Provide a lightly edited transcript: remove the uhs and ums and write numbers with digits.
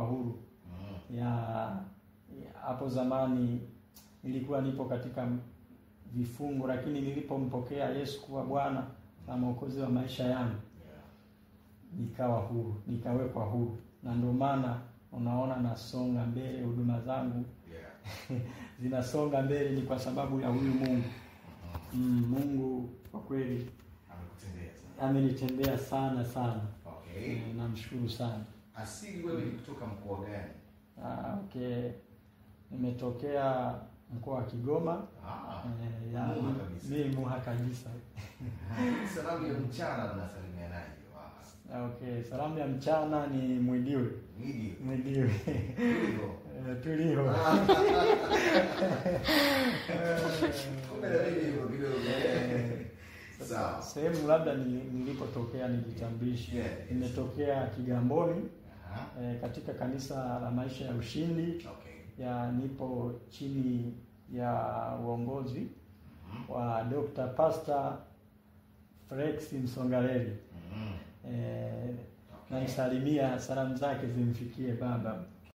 huru. Hapo zamani nilikuwa nipo katika vifungo, lakini nilipompokea Yesu kuwa Bwana na Mwokozi wa maisha yangu, nikawa huru, nikawekwa huru. Na ndio maana unaona nasonga mbele, huduma zangu zinasonga mbele, ni kwa sababu ya huyu Mungu. Mungu kwa kweli amenitendea sana sana. Okay. Namshukuru sana. Asili wewe ni kutoka mkoa gani? Okay. Nimetokea mkoa wa Kigoma. Mimi Muha kabisa. Salamu ya mchana unasalimianaje? Okay, salamu ya mchana ni Mwidiwe. Mwidiwe. Tulio. Sawa. Sehemu labda nilipotokea nijitambulishe. Nimetokea Kigamboni. Katika kanisa la Maisha ya Ushindi. Nipo chini ya uongozi wa Dr. Pastor Felix Msongaleli. Na nisalimia, salamu zake zimfikie baba.